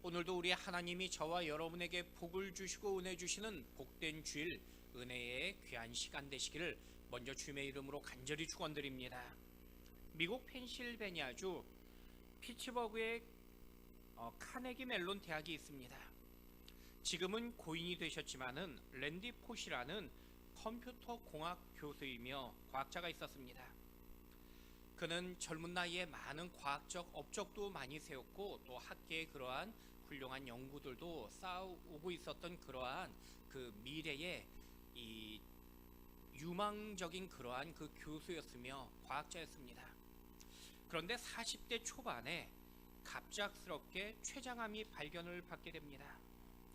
오늘도 우리 하나님이 저와 여러분에게 복을 주시고 은혜 주시는 복된 주일, 은혜의 귀한 시간 되시기를 먼저 주님의 이름으로 간절히 축원드립니다. 미국 펜실베니아주 피츠버그에 카네기 멜론 대학이 있습니다. 지금은 고인이 되셨지만은 랜디 포시라는 컴퓨터 공학 교수이며 과학자가 있었습니다. 그는 젊은 나이에 많은 과학적 업적도 많이 세웠고 또 학계에 그러한 훌륭한 연구들도 쌓아오고 있었던 그러한 그 미래의 이 유망적인 그러한 그 교수였으며 과학자였습니다. 그런데 40대 초반에 갑작스럽게 췌장암이 발견을 받게 됩니다.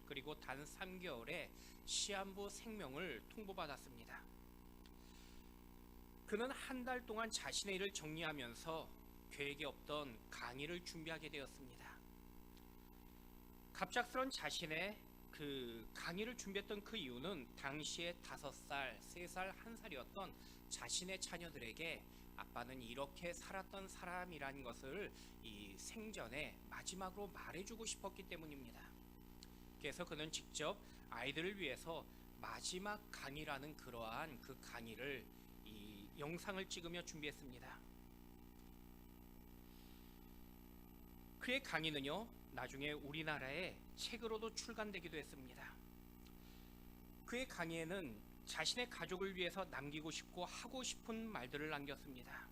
그리고 단 3개월에 시한부 생명을 통보받았습니다. 그는 한 달 동안 자신의 일을 정리하면서 계획에 없던 강의를 준비하게 되었습니다. 갑작스런 자신의 그 강의를 준비했던 그 이유는 당시에 5살, 3살, 1살이었던 자신의 자녀들에게 아빠는 이렇게 살았던 사람이라는 것을 이 생전에 마지막으로 말해주고 싶었기 때문입니다. 그래서 그는 직접 아이들을 위해서 마지막 강의라는 그러한 그 강의를 이 영상을 찍으며 준비했습니다. 그의 강의는요, 나중에 우리나라의 책으로도 출간되기도 했습니다. 그의 강의에는 자신의 가족을 위해서 남기고 싶고 하고 싶은 말들을 남겼습니다.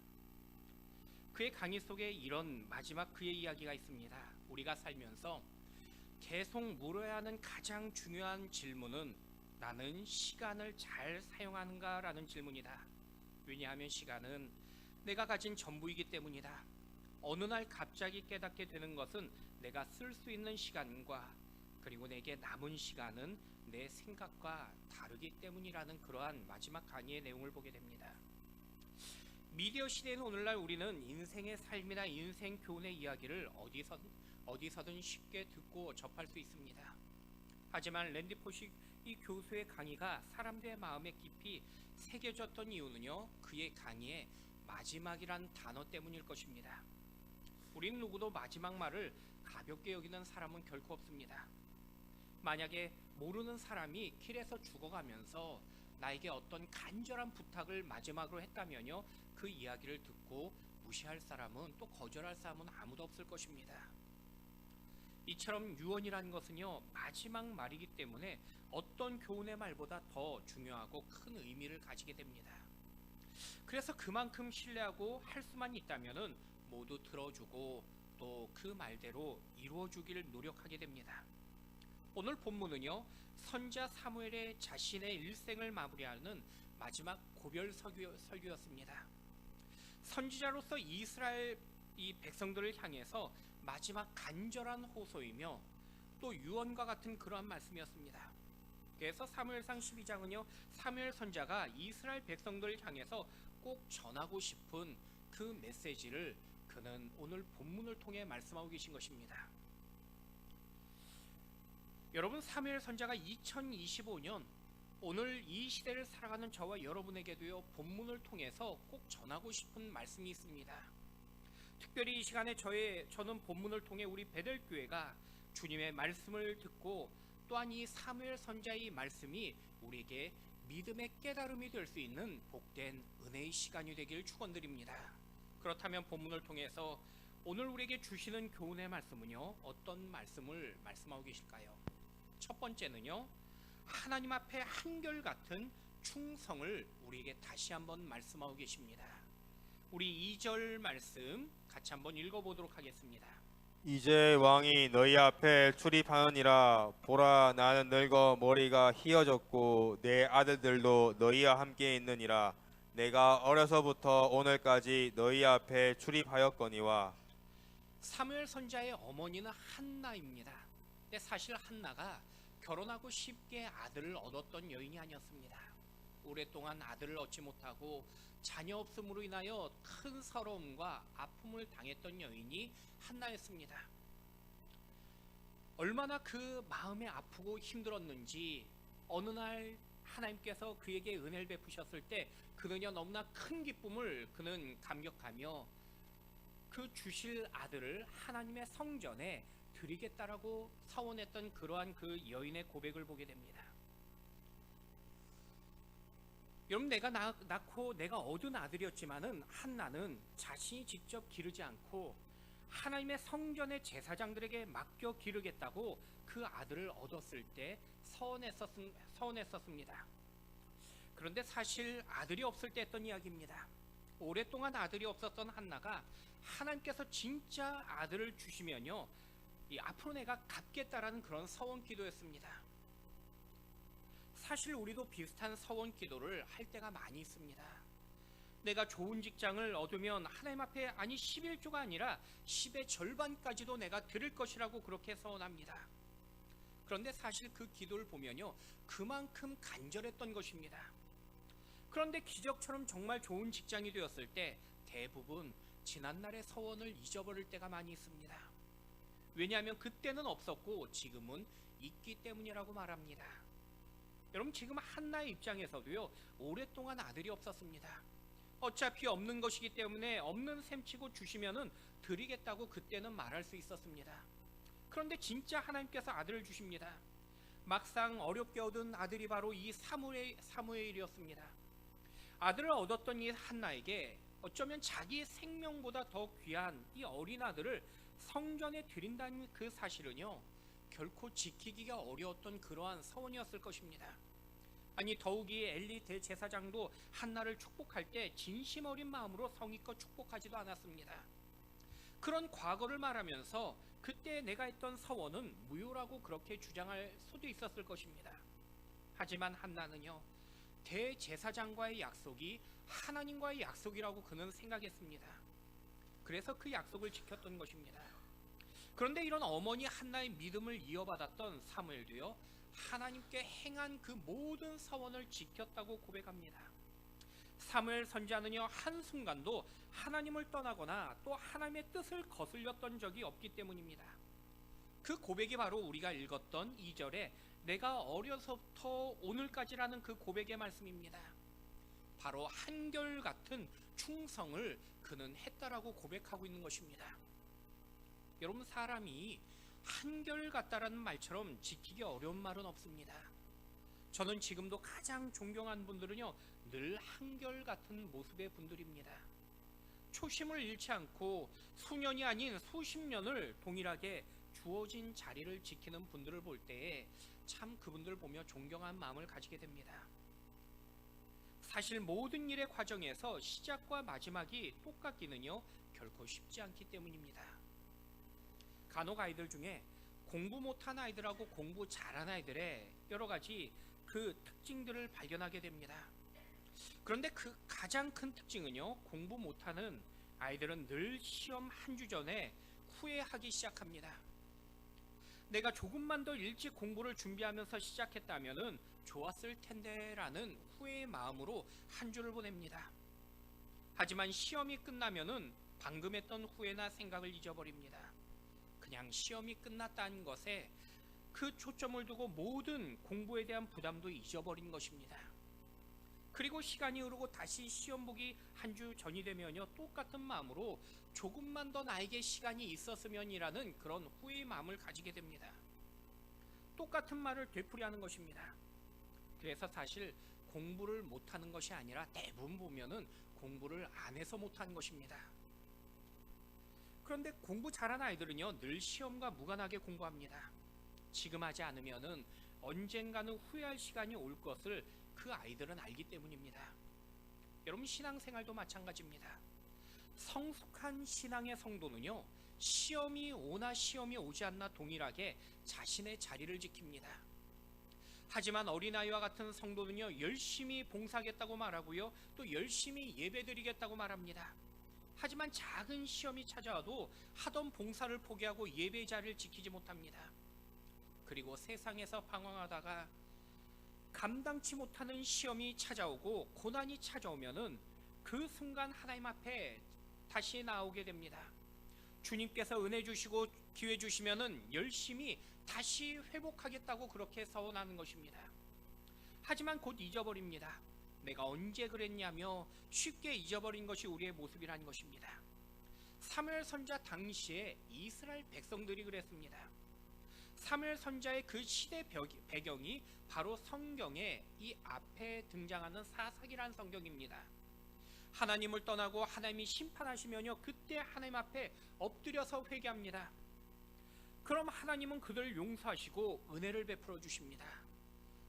그의 강의 속에 이런 마지막 그의 이야기가 있습니다. 우리가 살면서 계속 물어야 하는 가장 중요한 질문은 나는 시간을 잘 사용하는가 라는 질문이다. 왜냐하면 시간은 내가 가진 전부이기 때문이다. 어느 날 갑자기 깨닫게 되는 것은 내가 쓸 수 있는 시간과 그리고 내게 남은 시간은 내 생각과 다르기 때문이라는 그러한 마지막 강의의 내용을 보게 됩니다. 미디어 시대에는 오늘날 우리는 인생의 삶이나 인생 교훈의 이야기를 어디서든 쉽게 듣고 접할 수 있습니다. 하지만 랜디 포시 이 교수의 강의가 사람들의 마음에 깊이 새겨졌던 이유는요, 그의 강의의 마지막이란 단어 때문일 것입니다. 우린 누구도 마지막 말을 가볍게 여기는 사람은 결코 없습니다. 만약에 모르는 사람이 길에서 죽어가면서 나에게 어떤 간절한 부탁을 마지막으로 했다면요, 그 이야기를 듣고 무시할 사람은 또 거절할 사람은 아무도 없을 것입니다. 이처럼 유언이라는 것은요, 마지막 말이기 때문에 어떤 교훈의 말보다 더 중요하고 큰 의미를 가지게 됩니다. 그래서 그만큼 신뢰하고 할 수만 있다면은 모두 들어주고 또 그 말대로 이루어주기를 노력하게 됩니다. 오늘 본문은요, 선지자 사무엘의 자신의 일생을 마무리하는 마지막 고별 설교였습니다. 선지자로서 이스라엘 이 백성들을 향해서 마지막 간절한 호소이며 또 유언과 같은 그러한 말씀이었습니다. 그래서 사무엘상 12장은요, 사무엘 선지자가 이스라엘 백성들을 향해서 꼭 전하고 싶은 그 메시지를 그는 오늘 본문을 통해 말씀하고 계신 것입니다. 여러분, 사무엘 선지자가 2025년 오늘 이 시대를 살아가는 저와 여러분에게도요, 본문을 통해서 꼭 전하고 싶은 말씀이 있습니다. 특별히 이 시간에 저는 본문을 통해 우리 베델교회가 주님의 말씀을 듣고 또한 이 사무엘 선지자의 말씀이 우리에게 믿음의 깨달음이 될 수 있는 복된 은혜의 시간이 되길 축원드립니다. 그렇다면 본문을 통해서 오늘 우리에게 주시는 교훈의 말씀은요, 어떤 말씀을 말씀하고 계실까요? 첫 번째는요, 하나님 앞에 한결같은 충성을 우리에게 다시 한번 말씀하고 계십니다. 우리 2절 말씀 같이 한번 읽어보도록 하겠습니다. 이제 왕이 너희 앞에 출입하느니라. 보라, 나는 늙어 머리가 희어졌고 내 아들들도 너희와 함께 있느니라. 내가 어려서부터 오늘까지 너희 앞에 출입하였거니와. 사무엘 선지자의 어머니는 한나입니다. 근데 사실 한나가 결혼하고 쉽게 아들을 얻었던 여인이 아니었습니다. 오랫동안 아들을 얻지 못하고 자녀 없음으로 인하여 큰 서러움과 아픔을 당했던 여인이 한나였습니다. 얼마나 그 마음이 아프고 힘들었는지 어느 날 하나님께서 그에게 은혜를 베푸셨을 때 그는요, 너무나 큰 기쁨을 그는 감격하며 그 주실 아들을 하나님의 성전에 드리겠다라고 서원했던 그러한 그 여인의 고백을 보게 됩니다. 여러분, 내가 낳고 내가 얻은 아들이었지만은 한나는 자신이 직접 기르지 않고 하나님의 성전의 제사장들에게 맡겨 기르겠다고 그 아들을 얻었을 때 서원했었습니다. 그런데 사실 아들이 없을 때 했던 이야기입니다. 오랫동안 아들이 없었던 한나가 하나님께서 진짜 아들을 주시면요, 앞으로 내가 갚겠다라는 그런 서원 기도였습니다. 사실 우리도 비슷한 서원 기도를 할 때가 많이 있습니다. 내가 좋은 직장을 얻으면 하나님 앞에 11조가 아니라 10의 절반까지도 내가 드릴 것이라고 그렇게 서원합니다. 그런데 사실 그 기도를 보면요, 그만큼 간절했던 것입니다. 그런데 기적처럼 정말 좋은 직장이 되었을 때 대부분 지난날의 서원을 잊어버릴 때가 많이 있습니다. 왜냐하면 그때는 없었고 지금은 있기 때문이라고 말합니다. 여러분, 지금 한나의 입장에서도요, 오랫동안 아들이 없었습니다. 어차피 없는 것이기 때문에 없는 셈치고 주시면은 드리겠다고 그때는 말할 수 있었습니다. 그런데 진짜 하나님께서 아들을 주십니다. 막상 어렵게 얻은 아들이 바로 이 사무엘이었습니다. 아들을 얻었던 이 한나에게 어쩌면 자기의 생명보다 더 귀한 이 어린 아들을 성전에 드린다는 그 사실은요, 결코 지키기가 어려웠던 그러한 서원이었을 것입니다. 아니, 더욱이 엘리 대제사장도 한나를 축복할 때 진심 어린 마음으로 성의껏 축복하지도 않았습니다. 그런 과거를 말하면서 그때 내가 했던 서원은 무효라고 그렇게 주장할 수도 있었을 것입니다. 하지만 한나는요, 대제사장과의 약속이 하나님과의 약속이라고 그는 생각했습니다. 그래서 그 약속을 지켰던 것입니다. 그런데 이런 어머니 한나의 믿음을 이어받았던 사무엘도요, 하나님께 행한 그 모든 서원을 지켰다고 고백합니다. 사무엘 선지자는요, 한순간도 하나님을 떠나거나 또 하나님의 뜻을 거슬렸던 적이 없기 때문입니다. 그 고백이 바로 우리가 읽었던 2절에 내가 어려서부터 오늘까지라는 그 고백의 말씀입니다. 바로 한결같은 충성을 그는 했다라고 고백하고 있는 것입니다. 여러분, 사람이 한결같다라는 말처럼 지키기 어려운 말은 없습니다. 저는 지금도 가장 존경하는 분들은요, 늘 한결같은 모습의 분들입니다. 초심을 잃지 않고 수년이 아닌 수십 년을 동일하게 주어진 자리를 지키는 분들을 볼 때에 참 그분들 보며 존경한 마음을 가지게 됩니다. 사실 모든 일의 과정에서 시작과 마지막이 똑같기는요, 결코 쉽지 않기 때문입니다. 간혹 아이들 중에 공부 못한 아이들하고 공부 잘한 아이들의 여러 가지 그 특징들을 발견하게 됩니다. 그런데 그 가장 큰 특징은요, 공부 못하는 아이들은 늘 시험 한 주 전에 후회하기 시작합니다. 내가 조금만 더 일찍 공부를 준비하면서 시작했다면은 좋았을 텐데 라는 후회의 마음으로 한 주를 보냅니다. 하지만 시험이 끝나면은 방금 했던 후회나 생각을 잊어버립니다. 그냥 시험이 끝났다는 것에 그 초점을 두고 모든 공부에 대한 부담도 잊어버린 것입니다. 그리고 시간이 흐르고 다시 시험 보기 한 주 전이 되면요, 똑같은 마음으로 조금만 더 나에게 시간이 있었으면이라는 그런 후회의 마음을 가지게 됩니다. 똑같은 말을 되풀이하는 것입니다. 그래서 사실 공부를 못하는 것이 아니라 대부분 보면은 공부를 안 해서 못한 것입니다. 그런데 공부 잘하는 아이들은요, 늘 시험과 무관하게 공부합니다. 지금 하지 않으면은 언젠가는 후회할 시간이 올 것을 그 아이들은 알기 때문입니다. 여러분, 신앙생활도 마찬가지입니다. 성숙한 신앙의 성도는요, 시험이 오나 시험이 오지 않나 동일하게 자신의 자리를 지킵니다. 하지만 어린아이와 같은 성도는요, 열심히 봉사하겠다고 말하고요, 또 열심히 예배드리겠다고 말합니다. 하지만 작은 시험이 찾아와도 하던 봉사를 포기하고 예배의 자리를 지키지 못합니다. 그리고 세상에서 방황하다가 감당치 못하는 시험이 찾아오고 고난이 찾아오면은 그 순간 하나님 앞에 다시 나오게 됩니다. 주님께서 은혜 주시고 기회 주시면은 열심히 다시 회복하겠다고 그렇게 서원하는 것입니다. 하지만 곧 잊어버립니다. 내가 언제 그랬냐며 쉽게 잊어버린 것이 우리의 모습이라는 것입니다. 사무엘 선자 당시에 이스라엘 백성들이 그랬습니다. 사무엘 선자의 그 시대 배경이 바로 성경의 이 앞에 등장하는 사사기란 성경입니다. 하나님을 떠나고 하나님이 심판하시면요, 그때 하나님 앞에 엎드려서 회개합니다. 그럼 하나님은 그들을 용서하시고 은혜를 베풀어 주십니다.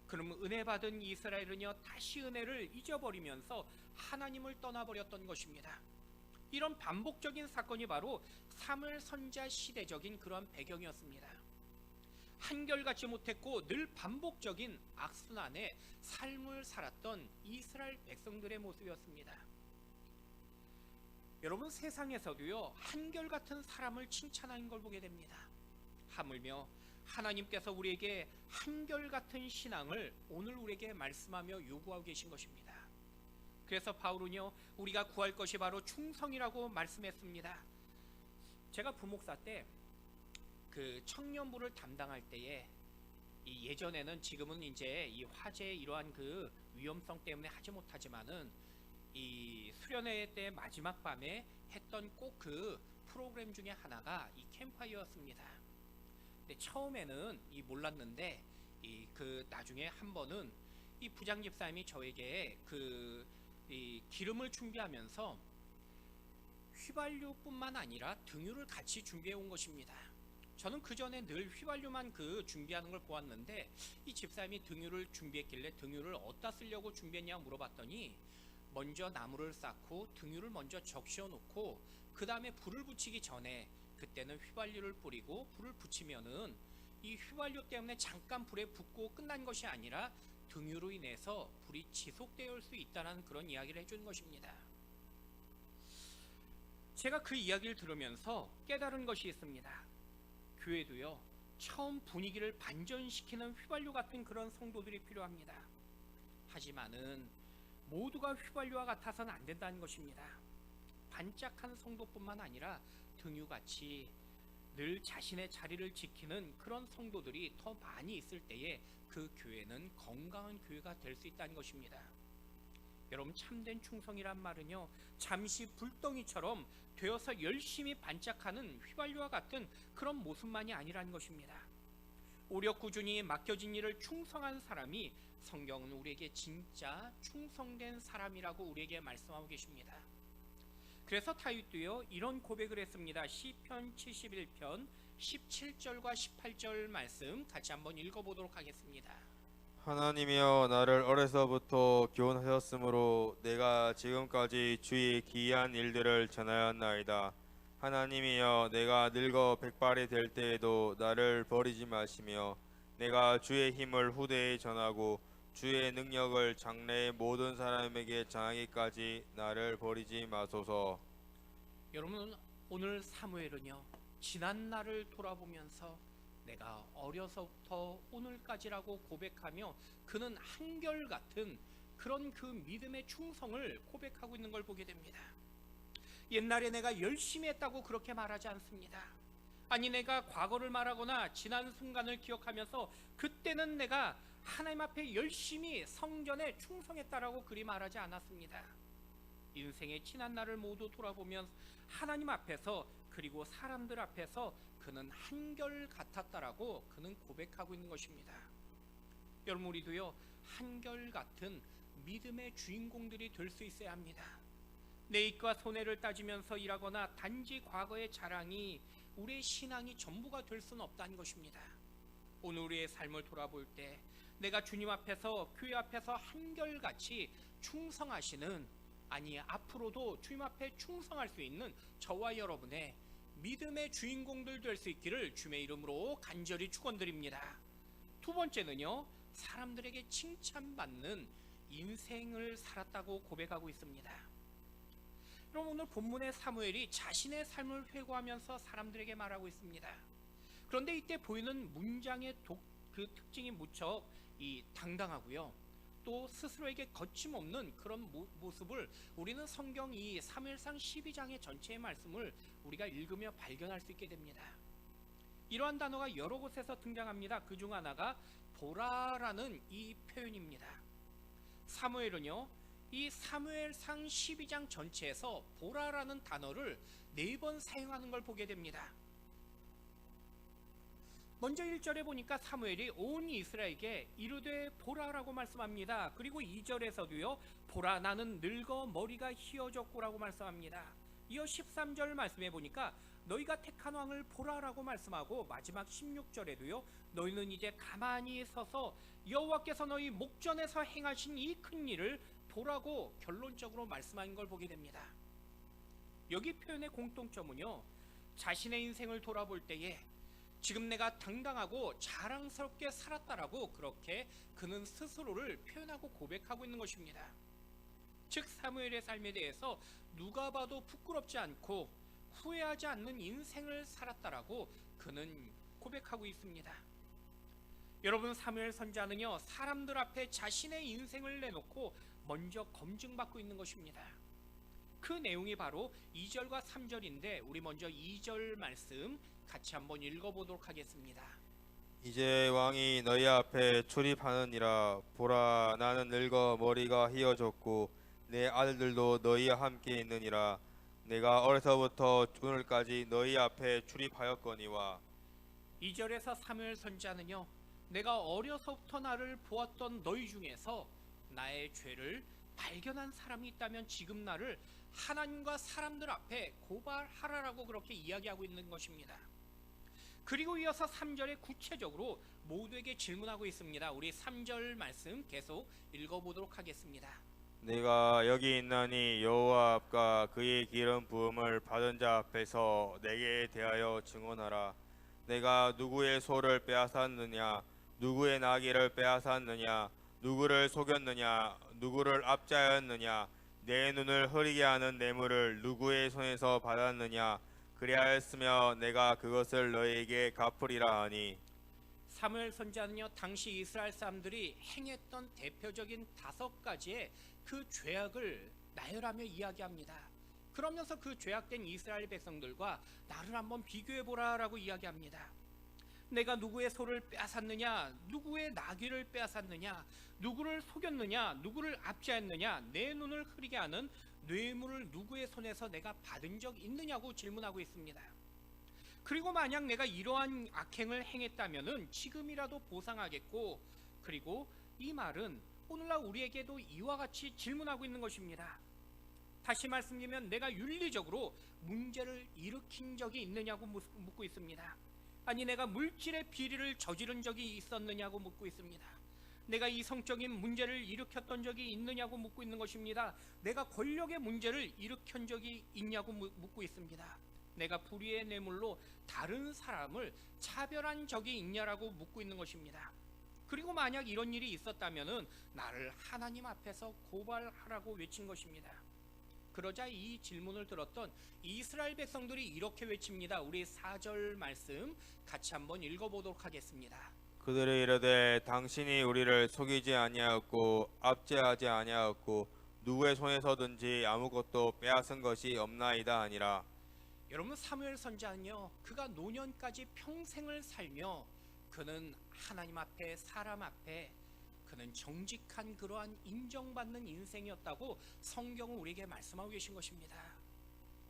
그럼 은혜 받은 이스라엘은요, 다시 은혜를 잊어버리면서 하나님을 떠나버렸던 것입니다. 이런 반복적인 사건이 바로 사무엘 선자 시대적인 그런 배경이었습니다. 한결같지 못했고 늘 반복적인 악순환의 삶을 살았던 이스라엘 백성들의 모습이었습니다. 여러분, 세상에서도요, 한결같은 사람을 칭찬하는 걸 보게 됩니다. 하물며 하나님께서 우리에게 한결같은 신앙을 오늘 우리에게 말씀하며 요구하고 계신 것입니다. 그래서 바울은요, 우리가 구할 것이 바로 충성이라고 말씀했습니다. 제가 부목사 때 그 청년부를 담당할 때에 예전에는, 지금은 이제 이 화재의 이러한 그 위험성 때문에 하지 못하지만은 이 수련회 때 마지막 밤에 했던 꼭 그 프로그램 중에 하나가 이 캠파이어였습니다. 근데 처음에는 몰랐는데 그 나중에 한 번은 이 부장 집사님이 저에게 이 기름을 준비하면서 휘발유뿐만 아니라 등유를 같이 준비해 온 것입니다. 저는 그 전에 늘 휘발유만 준비하는 걸 보았는데, 이 집사님이 등유를 준비했길래 등유를 어디다 쓰려고 준비했냐 물어봤더니, 먼저 나무를 쌓고 등유를 먼저 적셔 놓고 그 다음에 불을 붙이기 전에 그때는 휘발유를 뿌리고 불을 붙이면은 이 휘발유 때문에 잠깐 불에 붙고 끝난 것이 아니라 등유로 인해서 불이 지속될 수 있다는 그런 이야기를 해준 것입니다. 제가 그 이야기를 들으면서 깨달은 것이 있습니다. 교회도요, 처음 분위기를 반전시키는 휘발유 같은 그런 성도들이 필요합니다. 하지만은 모두가 휘발유와 같아서는 안 된다는 것입니다. 반짝한 성도뿐만 아니라 등유같이 늘 자신의 자리를 지키는 그런 성도들이 더 많이 있을 때에 그 교회는 건강한 교회가 될 수 있다는 것입니다. 여러분, 참된 충성이란 말은요, 잠시 불덩이처럼 되어서 열심히 반짝하는 휘발유와 같은 그런 모습만이 아니라는 것입니다. 오력구준이 맡겨진 일을 충성한 사람이 성경은 우리에게 진짜 충성된 사람이라고 우리에게 말씀하고 계십니다. 그래서 다윗도요, 이런 고백을 했습니다. 시편 71편 17절과 18절 말씀 같이 한번 읽어보도록 하겠습니다. 하나님이여, 나를 어려서부터 교훈하셨으므로 내가 지금까지 주의 기이한 일들을 전하였나이다. 하나님이여, 내가 늙어 백발이 될 때에도 나를 버리지 마시며 내가 주의 힘을 후대에 전하고 주의 능력을 장래의 모든 사람에게 전하기까지 나를 버리지 마소서. 여러분, 오늘 사무엘은요, 지난 날을 돌아보면서 내가 어려서부터 오늘까지라고 고백하며 그는 한결같은 그런 그 믿음의 충성을 고백하고 있는 걸 보게 됩니다. 옛날에 내가 열심히 했다고 그렇게 말하지 않습니다. 아니, 내가 과거를 말하거나 지난 순간을 기억하면서 그때는 내가 하나님 앞에 열심히 성전에 충성했다라고 그리 말하지 않았습니다. 인생의 지난 날을 모두 돌아보면 하나님 앞에서 그리고 사람들 앞에서 그는 한결 같았다라고 그는 고백하고 있는 것입니다. 여러분, 우리도요, 한결 같은 믿음의 주인공들이 될 수 있어야 합니다. 내 이익과 손해를 따지면서 일하거나 단지 과거의 자랑이 우리의 신앙이 전부가 될 수는 없다는 것입니다. 오늘 우리의 삶을 돌아볼 때 내가 주님 앞에서, 교회 앞에서 한결같이 충성하시는, 아니 앞으로도 주님 앞에 충성할 수 있는 저와 여러분의 믿음의 주인공들 될 수 있기를 주님의 이름으로 간절히 축원드립니다. 두 번째는요, 사람들에게 칭찬받는 인생을 살았다고 고백하고 있습니다. 그럼 오늘 본문의 사무엘이 자신의 삶을 회고하면서 사람들에게 말하고 있습니다. 그런데 이때 보이는 문장의 그 특징이 무척 당당하고요, 또 스스로에게 거침없는 그런 모습을 우리는 성경 이 사무엘상 12장의 전체의 말씀을 우리가 읽으며 발견할 수 있게 됩니다. 이러한 단어가 여러 곳에서 등장합니다. 그 중 하나가 보라라는 이 표현입니다. 사무엘은요, 이 사무엘상 12장 전체에서 보라라는 단어를 4번 사용하는 걸 보게 됩니다. 먼저 1절에 보니까 사무엘이 온 이스라엘에게 이르되 보라라고 말씀합니다. 그리고 2절에서도요, 보라 나는 늙어 머리가 희어졌고라고 말씀합니다. 이어 13절 말씀해 보니까 너희가 택한 왕을 보라라고 말씀하고, 마지막 16절에도요, 너희는 이제 가만히 서서 여호와께서 너희 목전에서 행하신 이 큰 일을 보라고 결론적으로 말씀하는 걸 보게 됩니다. 여기 표현의 공통점은요, 자신의 인생을 돌아볼 때에 지금 내가 당당하고 자랑스럽게 살았다라고 그렇게 그는 스스로를 표현하고 고백하고 있는 것입니다. 즉 사무엘의 삶에 대해서 누가 봐도 부끄럽지 않고 후회하지 않는 인생을 살았다라고 그는 고백하고 있습니다. 여러분, 사무엘 선지자는요, 사람들 앞에 자신의 인생을 내놓고 먼저 검증받고 있는 것입니다. 그 내용이 바로 2절과 3절인데 우리 먼저 2절 말씀 같이 한번 읽어보도록 하겠습니다. 이제 왕이 너희 앞에 출입하느니라. 보라 나는 늙어 머리가 희어졌고 내 아들들도 너희와 함께 있느니라. 내가 어려서부터 오늘까지 너희 앞에 출입하였거니와. 2절에서 사무엘 선지자는요, 내가 어려서부터 나를 보았던 너희 중에서 나의 죄를 발견한 사람이 있다면 지금 나를 하나님과 사람들 앞에 고발하라라고 그렇게 이야기하고 있는 것입니다. 그리고 이어서 3절에 구체적으로 모두에게 질문하고 있습니다. 우리 3절 말씀 계속 읽어보도록 하겠습니다. 내가 여기 있나니 여호와 앞과 그의 기름 부음을 받은 자 앞에서 내게 대하여 증언하라. 내가 누구의 소를 빼앗았느냐, 누구의 나귀를 빼앗았느냐, 누구를 속였느냐, 누구를 압제하였느냐, 내 눈을 흐리게 하는 뇌물을 누구의 손에서 받았느냐, 그리하였으며 내가 그것을 너희에게 갚으리라 하니. 사무엘 선지자는요, 당시 이스라엘 사람들이 행했던 대표적인 5가지의 그 죄악을 나열하며 이야기합니다. 그러면서 그 죄악된 이스라엘 백성들과 나를 한번 비교해보라라고 이야기합니다. 내가 누구의 소를 빼앗았느냐, 누구의 나귀를 빼앗았느냐, 누구를 속였느냐, 누구를 압제했느냐, 내 눈을 흐리게 하는 뇌물을 누구의 손에서 내가 받은 적 있느냐고 질문하고 있습니다. 그리고 만약 내가 이러한 악행을 행했다면은 지금이라도 보상하겠고, 그리고 이 말은 오늘날 우리에게도 이와 같이 질문하고 있는 것입니다. 다시 말씀드리면 내가 윤리적으로 문제를 일으킨 적이 있느냐고 묻고 있습니다. 아니 내가 물질의 비리를 저지른 적이 있었느냐고 묻고 있습니다. 내가 이성적인 문제를 일으켰던 적이 있느냐고 묻고 있는 것입니다. 내가 권력의 문제를 일으킨 적이 있냐고 묻고 있습니다. 내가 불의의 뇌물로 다른 사람을 차별한 적이 있냐라고 묻고 있는 것입니다. 그리고 만약 이런 일이 있었다면은 나를 하나님 앞에서 고발하라고 외친 것입니다. 그러자 이 질문을 들었던 이스라엘 백성들이 이렇게 외칩니다. 우리 4절 말씀 같이 한번 읽어보도록 하겠습니다. 그들이 이르되 당신이 우리를 속이지 아니하였고 압제하지 아니하였고 누구의 손에서든지 아무것도 빼앗은 것이 없나이다 아니라. 여러분, 사무엘 선지자는요, 그가 노년까지 평생을 살며 그는 하나님 앞에 사람 앞에 그는 정직한 그러한 인정받는 인생이었다고 성경은 우리에게 말씀하고 계신 것입니다.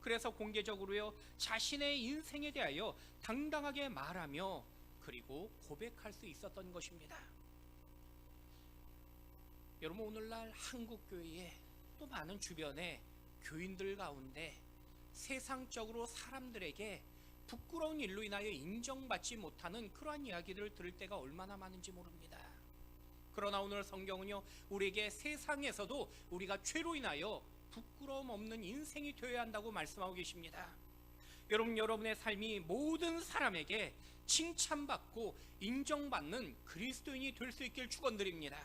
그래서 공개적으로요, 자신의 인생에 대하여 당당하게 말하며 그리고 고백할 수 있었던 것입니다. 여러분, 오늘날 한국교회에 또 많은 주변의 교인들 가운데 세상적으로 사람들에게 부끄러운 일로 인하여 인정받지 못하는 그러한 이야기들을 들을 때가 얼마나 많은지 모릅니다. 그러나 오늘 성경은요, 우리에게 세상에서도 우리가 죄로 인하여 부끄러움 없는 인생이 되어야 한다고 말씀하고 계십니다. 여러분의 삶이 모든 사람에게 칭찬받고 인정받는 그리스도인이 될 수 있길 축원드립니다.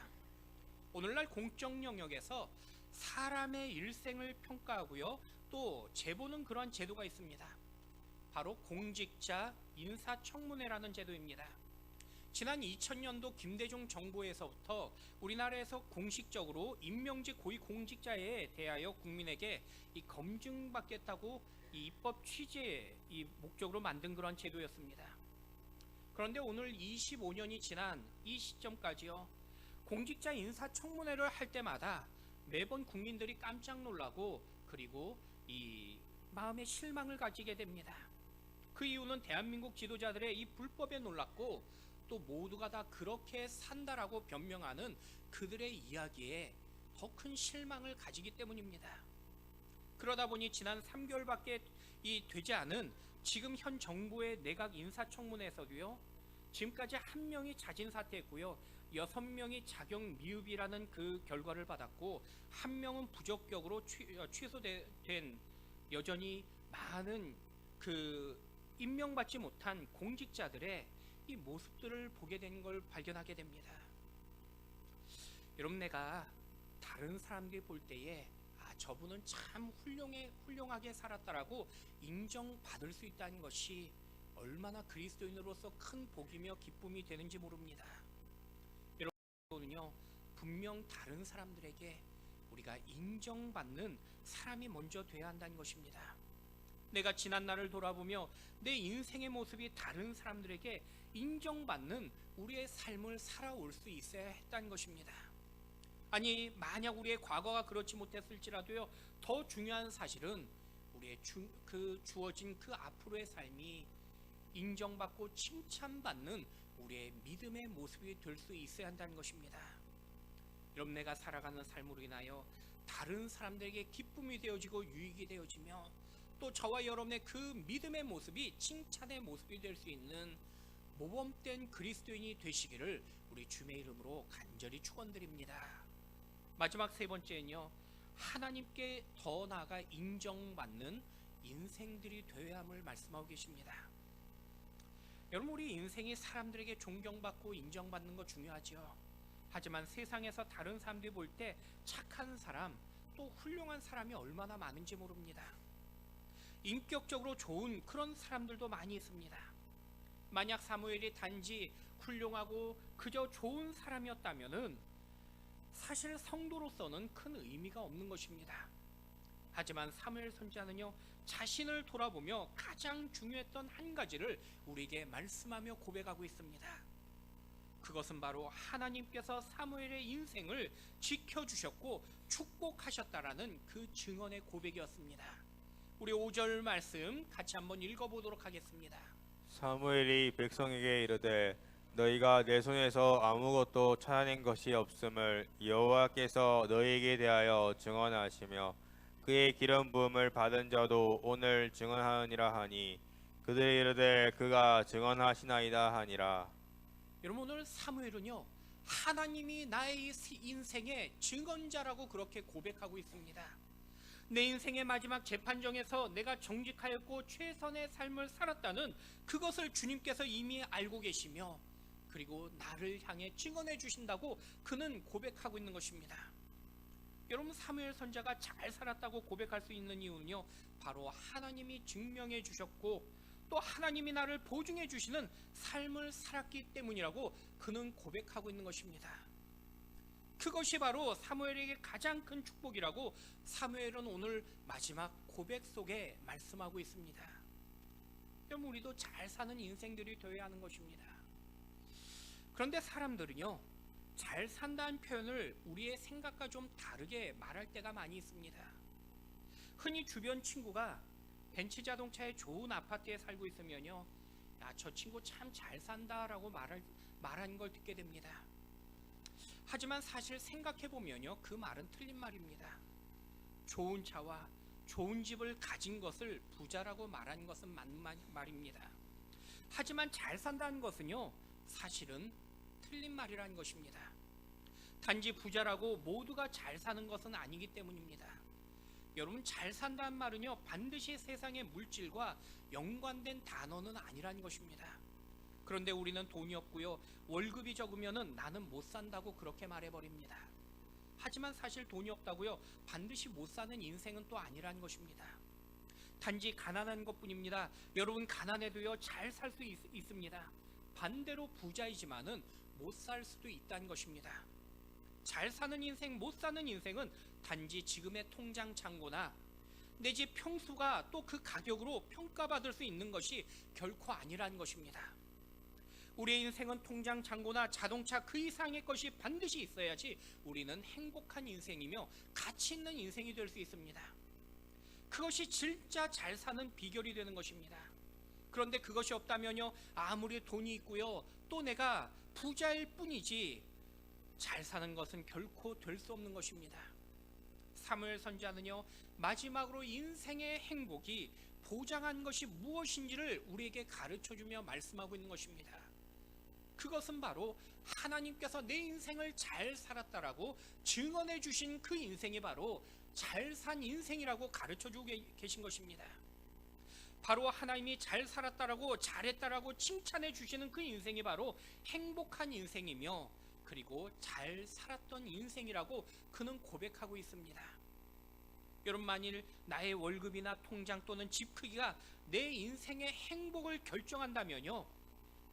오늘날 공적 영역에서 사람의 일생을 평가하고요, 또 제보는 그러한 제도가 있습니다. 바로 공직자 인사청문회라는 제도입니다. 지난 2000년도 김대중 정부에서부터 우리나라에서 공식적으로 임명직 고위공직자에 대하여 국민에게 이 검증받겠다고 이 입법 취지의 이 목적으로 만든 그런 제도였습니다. 그런데 오늘 25년이 지난 이 시점까지요, 공직자 인사청문회를 할 때마다 매번 국민들이 깜짝 놀라고 그리고 이 마음의 실망을 가지게 됩니다. 그 이유는 대한민국 지도자들의 이 불법에 놀랐고 또 모두가 다 그렇게 산다라고 변명하는 그들의 이야기에 더 큰 실망을 가지기 때문입니다. 그러다 보니 지난 3개월밖에 되지 않은 지금 현 정부의 내각 인사청문회에서도요, 지금까지 1명이 자진 사퇴했고요, 6명이 자격 미흡이라는 그 결과를 받았고 1명은 부적격으로 취소된 여전히 많은 그 임명받지 못한 공직자들의 이 모습들을 보게 된 걸 발견하게 됩니다. 여러분, 내가 다른 사람들이 볼 때에 저분은 참 훌륭하게 살았다라고 인정받을 수 있다는 것이 얼마나 그리스도인으로서 큰 복이며 기쁨이 되는지 모릅니다. 여러분은요, 분명 다른 사람들에게 우리가 인정받는 사람이 먼저 돼야 한다는 것입니다. 내가 지난 날을 돌아보며 내 인생의 모습이 다른 사람들에게 인정받는 우리의 삶을 살아올 수 있어야 했다는 것입니다. 아니, 만약 우리의 과거가 그렇지 못했을지라도요, 더 중요한 사실은 우리의 주어진 그 앞으로의 삶이 인정받고 칭찬받는 우리의 믿음의 모습이 될 수 있어야 한다는 것입니다. 여러분, 내가 살아가는 삶으로 인하여 다른 사람들에게 기쁨이 되어지고 유익이 되어지며 또 저와 여러분의 그 믿음의 모습이 칭찬의 모습이 될 수 있는 모범된 그리스도인이 되시기를 우리 주님의 이름으로 간절히 축원드립니다. 마지막 세 번째는요, 하나님께 더 나아가 인정받는 인생들이 되어야 함을 말씀하고 계십니다. 여러분, 우리 인생이 사람들에게 존경받고 인정받는 거 중요하죠. 하지만 세상에서 다른 사람들이 볼 때 착한 사람, 또 훌륭한 사람이 얼마나 많은지 모릅니다. 인격적으로 좋은 그런 사람들도 많이 있습니다. 만약 사무엘이 단지 훌륭하고 그저 좋은 사람이었다면은 사실 성도로서는 큰 의미가 없는 것입니다. 하지만 사무엘 선지자는요, 자신을 돌아보며 가장 중요했던 한 가지를 우리에게 말씀하며 고백하고 있습니다. 그것은 바로 하나님께서 사무엘의 인생을 지켜주셨고 축복하셨다라는 그 증언의 고백이었습니다. 우리 5절 말씀 같이 한번 읽어보도록 하겠습니다. 사무엘이 백성에게 이르되 너희가 내 손에서 아무것도 찾아낸 것이 없음을 여호와께서 너희에게 대하여 증언하시며 그의 기름 부음을 받은 자도 오늘 증언하느니라 하니 그들이 이르되 그가 증언하시나이다 하니라. 여러분, 오늘 사무엘은요, 하나님이 나의 인생의 증언자라고 그렇게 고백하고 있습니다. 내 인생의 마지막 재판정에서 내가 정직하였고 최선의 삶을 살았다는 그것을 주님께서 이미 알고 계시며 그리고 나를 향해 증언해 주신다고 그는 고백하고 있는 것입니다. 여러분, 사무엘 선지자가 잘 살았다고 고백할 수 있는 이유는요, 바로 하나님이 증명해 주셨고 또 하나님이 나를 보증해 주시는 삶을 살았기 때문이라고 그는 고백하고 있는 것입니다. 그것이 바로 사무엘에게 가장 큰 축복이라고 사무엘은 오늘 마지막 고백 속에 말씀하고 있습니다. 그럼 우리도 잘 사는 인생들이 되어야 하는 것입니다. 그런데 사람들은요, 잘 산다는 표현을 우리의 생각과 좀 다르게 말할 때가 많이 있습니다. 흔히 주변 친구가 벤츠 자동차의 좋은 아파트에 살고 있으면요, 야, 저 친구 참 잘 산다라고 말하는 걸 듣게 됩니다. 하지만 사실 생각해보면요, 그 말은 틀린 말입니다. 좋은 차와 좋은 집을 가진 것을 부자라고 말하는 것은 맞는 말입니다. 하지만 잘 산다는 것은요, 사실은 틀린 말이라는 것입니다. 단지 부자라고 모두가 잘 사는 것은 아니기 때문입니다. 여러분, 잘 산다는 말은요, 반드시 세상의 물질과 연관된 단어는 아니라는 것입니다. 그런데 우리는 돈이 없고요, 월급이 적으면은 나는 못 산다고 그렇게 말해버립니다. 하지만 사실 돈이 없다고요, 반드시 못 사는 인생은 또 아니라는 것입니다. 단지 가난한 것뿐입니다. 여러분, 가난해도요 잘 살 수 있습니다. 반대로 부자이지만은 못 살 수도 있다는 것입니다. 잘 사는 인생, 못 사는 인생은 단지 지금의 통장 잔고나 내 집 평수가 또 그 가격으로 평가받을 수 있는 것이 결코 아니라는 것입니다. 우리의 인생은 통장 잔고나 자동차 그 이상의 것이 반드시 있어야지 우리는 행복한 인생이며 가치 있는 인생이 될 수 있습니다. 그것이 진짜 잘 사는 비결이 되는 것입니다. 그런데 그것이 없다면요, 아무리 돈이 있고요, 또 내가 부자일 뿐이지 잘 사는 것은 결코 될 수 없는 것입니다. 사무엘 선지자는요, 마지막으로 인생의 행복이 보장한 것이 무엇인지를 우리에게 가르쳐주며 말씀하고 있는 것입니다. 그것은 바로 하나님께서 내 인생을 잘 살았다라고 증언해 주신 그 인생이 바로 잘 산 인생이라고 가르쳐주고 계신 것입니다. 바로 하나님이 잘 살았다라고 잘했다라고 칭찬해 주시는 그 인생이 바로 행복한 인생이며, 그리고 잘 살았던 인생이라고 그는 고백하고 있습니다. 여러분, 만일 나의 월급이나 통장 또는 집 크기가 내 인생의 행복을 결정한다면요,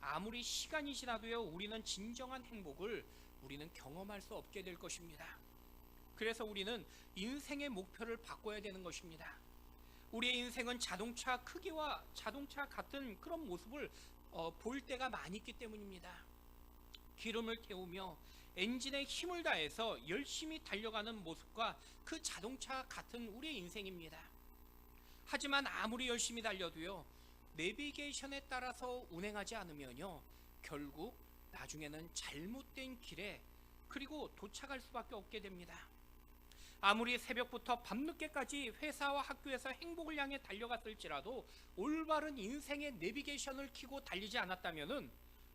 아무리 시간이 지나도요, 우리는 진정한 행복을 우리는 경험할 수 없게 될 것입니다. 그래서 우리는 인생의 목표를 바꿔야 되는 것입니다. 우리의 인생은 자동차 크기와 자동차 같은 그런 모습을 볼 때가 많이 있기 때문입니다. 기름을 태우며 엔진에 힘을 다해서 열심히 달려가는 모습과 그 자동차 같은 우리의 인생입니다. 하지만 아무리 열심히 달려도요, 내비게이션에 따라서 운행하지 않으면요, 결국 나중에는 잘못된 길에 그리고 도착할 수밖에 없게 됩니다. 아무리 새벽부터 밤늦게까지 회사와 학교에서 행복을 향해 달려갔을지라도 올바른 인생의 내비게이션을 켜고 달리지 않았다면은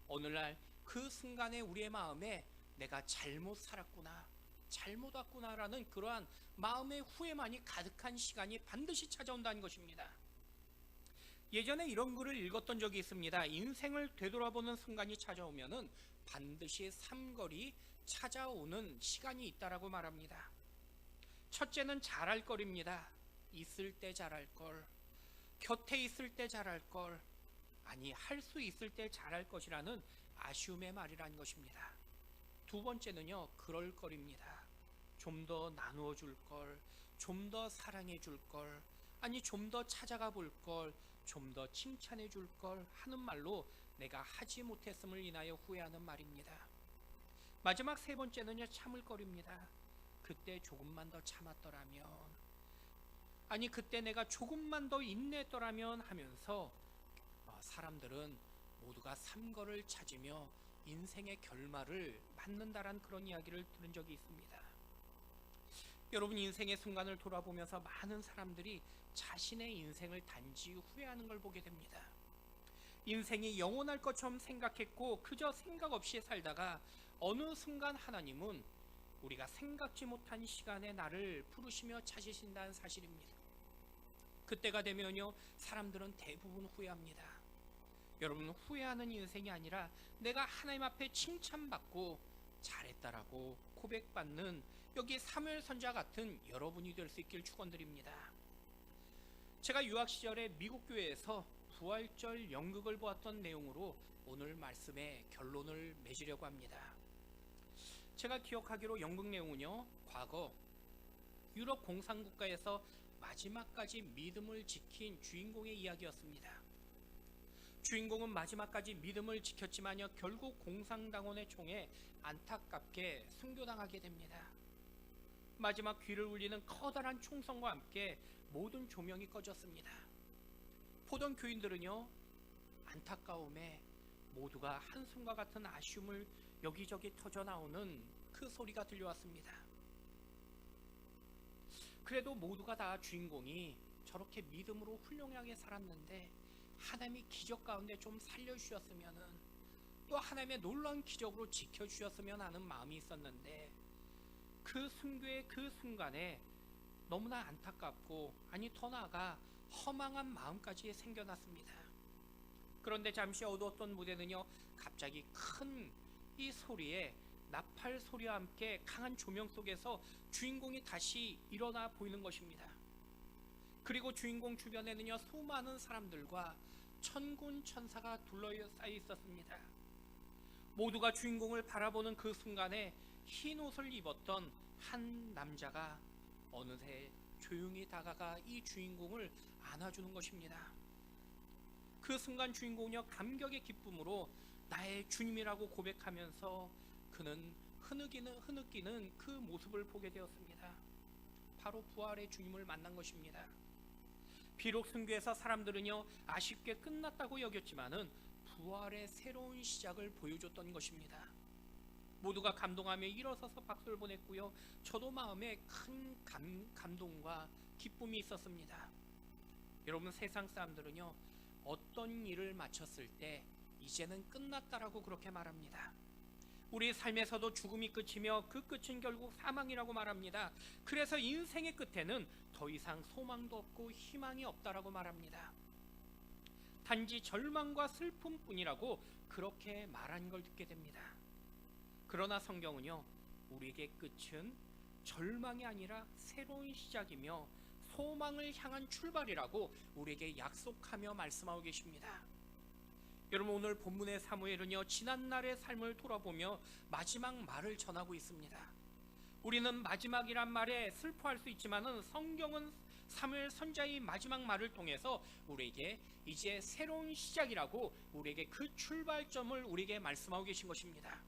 오늘날 그 순간에 우리의 마음에 내가 잘못 살았구나, 잘못 왔구나라는 그러한 마음의 후회만이 가득한 시간이 반드시 찾아온다는 것입니다. 예전에 이런 글을 읽었던 적이 있습니다. 인생을 되돌아보는 순간이 찾아오면은 반드시 삼걸이 찾아오는 시간이 있다라고 말합니다. 첫째는 잘할 거리입니다. 있을 때 잘할 걸, 곁에 있을 때 잘할 걸, 아니 할 수 있을 때 잘할 것이라는 아쉬움의 말이라는 것입니다. 두 번째는요, 그럴 거리입니다. 좀 더 나누어 줄 걸, 좀 더 사랑해 줄 걸, 아니 좀 더 찾아가 볼 걸, 좀 더 칭찬해 줄 걸 하는 말로 내가 하지 못했음을 인하여 후회하는 말입니다. 마지막 세 번째는요, 참을 거리입니다. 그때 조금만 더 참았더라면, 아니 그때 내가 조금만 더 인내했더라면 하면서 사람들은 모두가 삼거를 찾으며 인생의 결말을 맞는다란 그런 이야기를 들은 적이 있습니다. 여러분, 인생의 순간을 돌아보면서 많은 사람들이 자신의 인생을 단지 후회하는 걸 보게 됩니다. 인생이 영원할 것처럼 생각했고 그저 생각 없이 살다가 어느 순간 하나님은 우리가 생각지 못한 시간에 나를 부르시며 찾으신다는 사실입니다. 그때가 되면요, 사람들은 대부분 후회합니다. 여러분, 후회하는 인생이 아니라 내가 하나님 앞에 칭찬받고 잘했다라고 고백받는 여기 사무엘 선지자 같은 여러분이 될 수 있길 축원드립니다. 제가 유학 시절에 미국 교회에서 부활절 연극을 보았던 내용으로 오늘 말씀의 결론을 맺으려고 합니다. 제가 기억하기로 연극 내용은요, 과거 유럽 공산국가에서 마지막까지 믿음을 지킨 주인공의 이야기였습니다. 주인공은 마지막까지 믿음을 지켰지만요, 결국 공산당원의 총에 안타깝게 순교당하게 됩니다. 마지막 귀를 울리는 커다란 총성과 함께 모든 조명이 꺼졌습니다. 보던 교인들은요, 안타까움에 모두가 한숨과 같은 아쉬움을 여기저기 터져나오는 그 소리가 들려왔습니다. 그래도 모두가 다 주인공이 저렇게 믿음으로 훌륭하게 살았는데 하나님이 기적 가운데 좀 살려주셨으면은, 또 하나님의 놀라운 기적으로 지켜주셨으면 하는 마음이 있었는데, 그 순교의 그 순간에 너무나 안타깝고, 아니 더 나아가 허망한 마음까지 생겨났습니다. 그런데 잠시 어두웠던 무대는요, 갑자기 큰 이 소리에 나팔 소리와 함께 강한 조명 속에서 주인공이 다시 일어나 보이는 것입니다. 그리고 주인공 주변에는요, 수많은 사람들과 천군 천사가 둘러싸여 있었습니다. 모두가 주인공을 바라보는 그 순간에 흰 옷을 입었던 한 남자가 어느새 조용히 다가가 이 주인공을 안아주는 것입니다. 그 순간 주인공은요, 감격의 기쁨으로 나의 주님이라고 고백하면서 그는 흐느끼는 그 모습을 보게 되었습니다. 바로 부활의 주님을 만난 것입니다. 비록 순교에서 사람들은요 아쉽게 끝났다고 여겼지만은 부활의 새로운 시작을 보여줬던 것입니다. 모두가 감동하며 일어서서 박수를 보냈고요. 저도 마음에 큰 감동과 기쁨이 있었습니다. 여러분, 세상 사람들은요 어떤 일을 마쳤을 때 이제는 끝났다라고 그렇게 말합니다. 우리 삶에서도 죽음이 끝이며 그 끝은 결국 사망이라고 말합니다. 그래서 인생의 끝에는 더 이상 소망도 없고 희망이 없다라고 말합니다. 단지 절망과 슬픔뿐이라고 그렇게 말한 걸 듣게 됩니다. 그러나 성경은요 우리에게 끝은 절망이 아니라 새로운 시작이며 소망을 향한 출발이라고 우리에게 약속하며 말씀하고 계십니다. 여러분, 오늘 본문의 사무엘은요 지난날의 삶을 돌아보며 마지막 말을 전하고 있습니다. 우리는 마지막이란 말에 슬퍼할 수 있지만은 성경은 사무엘 선지자의 마지막 말을 통해서 우리에게 이제 새로운 시작이라고 우리에게 그 출발점을 우리에게 말씀하고 계신 것입니다.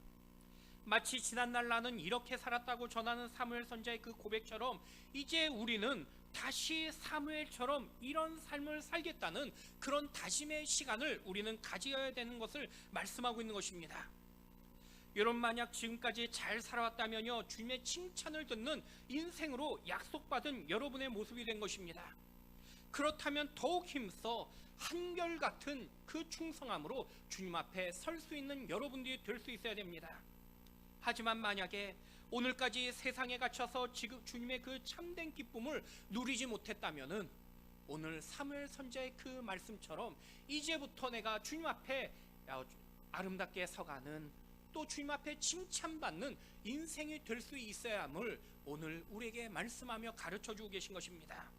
마치 지난날 나는 이렇게 살았다고 전하는 사무엘 선지자의 그 고백처럼 이제 우리는 다시 사무엘처럼 이런 삶을 살겠다는 그런 다짐의 시간을 우리는 가져야 되는 것을 말씀하고 있는 것입니다. 여러분, 만약 지금까지 잘 살아왔다면요 주님의 칭찬을 듣는 인생으로 약속받은 여러분의 모습이 된 것입니다. 그렇다면 더욱 힘써 한결같은 그 충성함으로 주님 앞에 설 수 있는 여러분들이 될 수 있어야 됩니다. 하지만 만약에 오늘까지 세상에 갇혀서 지금 주님의 그 참된 기쁨을 누리지 못했다면은 오늘 사무엘 선지자의 그 말씀처럼 이제부터 내가 주님 앞에 아름답게 서가는, 또 주님 앞에 칭찬받는 인생이 될 수 있어야 함을 오늘 우리에게 말씀하며 가르쳐주고 계신 것입니다.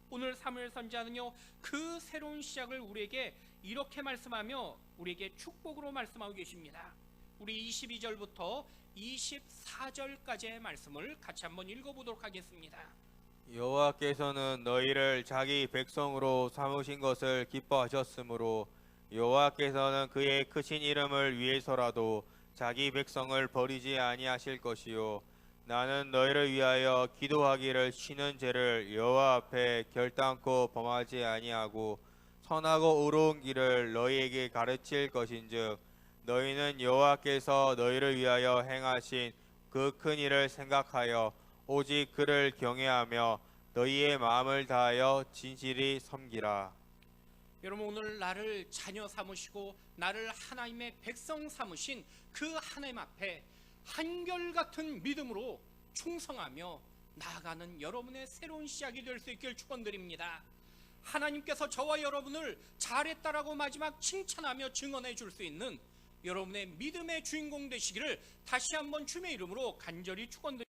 오늘 사무엘 선지자는요 그 새로운 시작을 우리에게 이렇게 말씀하며 우리에게 축복으로 말씀하고 계십니다. 우리 22절부터 24절까지의 말씀을 같이 한번 읽어보도록 하겠습니다. 여호와께서는 너희를 자기 백성으로 삼으신 것을 기뻐하셨으므로 여호와께서는 그의 크신 이름을 위해서라도 자기 백성을 버리지 아니하실 것이요 나는 너희를 위하여 기도하기를 쉬는 죄를 여호와 앞에 결단코 범하지 아니하고 선하고 의로운 길을 너희에게 가르칠 것인즉 너희는 여호와께서 너희를 위하여 행하신 그 큰 일을 생각하여 오직 그를 경외하며 너희의 마음을 다하여 진실히 섬기라. 여러분, 오늘 나를 자녀 삼으시고 나를 하나님의 백성 삼으신 그 하나님 앞에 한결같은 믿음으로 충성하며 나아가는 여러분의 새로운 시작이 될 수 있길 축원드립니다. 하나님께서 저와 여러분을 잘했다라고 마지막 칭찬하며 증언해 줄 수 있는 여러분의 믿음의 주인공 되시기를 다시 한번 주님의 이름으로 간절히 축원드립니다.